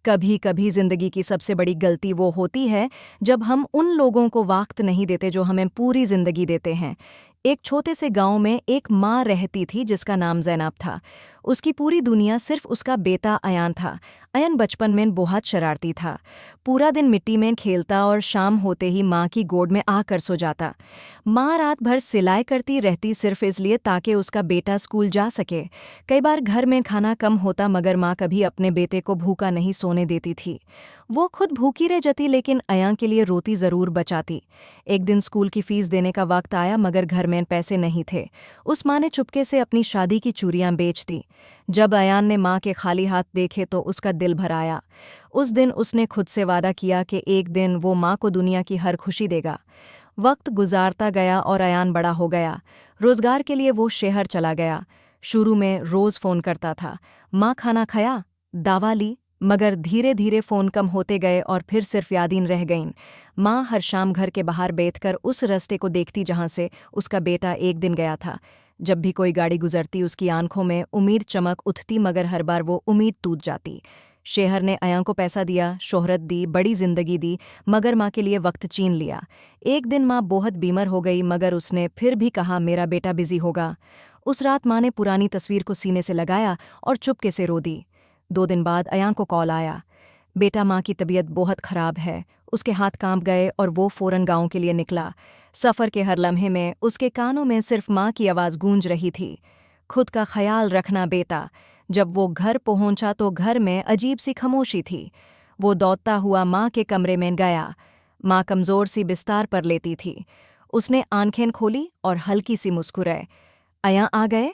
कभी कभी जिंदगी की सबसे बड़ी गलती वो होती है जब हम उन लोगों को वक्त नहीं देते जो हमें पूरी जिंदगी देते हैं। एक छोटे से गांव में एक माँ रहती थी जिसका नाम ज़ैनब था। उसकी पूरी दुनिया सिर्फ उसका बेटा अयान था। अयान बचपन में बहुत शरारती था। पूरा दिन मिट्टी में खेलता और शाम होते ही माँ की गोद में आकर सो जाता। माँ रात भर सिलाई करती रहती सिर्फ इसलिए ताकि उसका बेटा स्कूल जा सके। कई बार घर में खाना कम होता मगर माँ कभी अपने बेटे को भूखा नहीं सोने देती थी। वो खुद भूखी रह जाती लेकिन अयान के लिए रोटी ज़रूर बचाती। एक दिन स्कूल की फीस देने का वक्त आया मगर घर में पैसे नहीं थे। उस माँ ने चुपके से अपनी शादी की चूड़ियां बेच दी। जब अयान ने माँ के खाली हाथ देखे तो उसका दिल भर आया। उस दिन उसने खुद से वादा किया कि एक दिन वो माँ को दुनिया की हर खुशी देगा। वक्त गुजारता गया और अयान बड़ा हो गया। रोजगार के लिए वो शहर चला गया। शुरू में रोज फोन करता था, माँ खाना खाया, दावा ली, मगर धीरे धीरे फोन कम होते गए और फिर सिर्फ यादें रह गईं। माँ हर शाम घर के बाहर बैठकर उस रास्ते को देखती जहाँ से उसका बेटा एक दिन गया था। जब भी कोई गाड़ी गुजरती उसकी आंखों में उम्मीद चमक उठती मगर हर बार वो उम्मीद टूट जाती। शहर ने अयान को पैसा दिया, शोहरत दी, बड़ी जिंदगी दी, मगर माँ के लिए वक्त छीन लिया। एक दिन माँ बहुत बीमार हो गई मगर उसने फिर भी कहा मेरा बेटा बिजी होगा। उस रात माँ ने पुरानी तस्वीर को सीने से लगाया और चुपके से रो दी। 2 दिन बाद अयान को कॉल आया, बेटा माँ की तबीयत बहुत खराब है। उसके हाथ कांप गए और वो फौरन गांव के लिए निकला। सफ़र के हर लम्हे में उसके कानों में सिर्फ माँ की आवाज़ गूंज रही थी, खुद का ख्याल रखना बेटा। जब वो घर पहुंचा तो घर में अजीब सी खामोशी थी। वो दौड़ता हुआ माँ के कमरे में गया। माँ कमज़ोर सी बिस्तार पर लेती थी। उसने आंखें खोली और हल्की सी मुस्कुराए। अयान आ गए?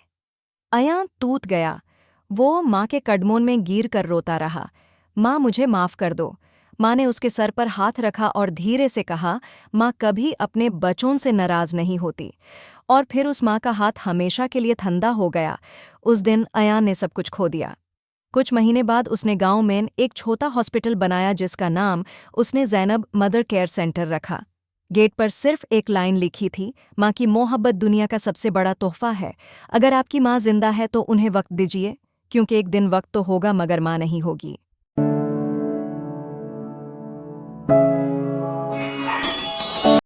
अयान टूट गया। वो माँ के कदमों में गिर कर रोता रहा, माँ मुझे माफ़ कर दो। माँ ने उसके सर पर हाथ रखा और धीरे से कहा, माँ कभी अपने बच्चों से नाराज़ नहीं होती। और फिर उस माँ का हाथ हमेशा के लिए ठंडा हो गया। उस दिन अयान ने सब कुछ खो दिया। कुछ महीने बाद उसने गांव में एक छोटा हॉस्पिटल बनाया जिसका नाम उसने ज़ैनब मदर केयर सेंटर रखा। गेट पर सिर्फ एक लाइन लिखी थी, माँ की मोहब्बत दुनिया का सबसे बड़ा तोहफा है। अगर आपकी माँ जिंदा है तो उन्हें वक्त दीजिए, क्योंकि एक दिन वक्त तो होगा मगर माँ नहीं होगी।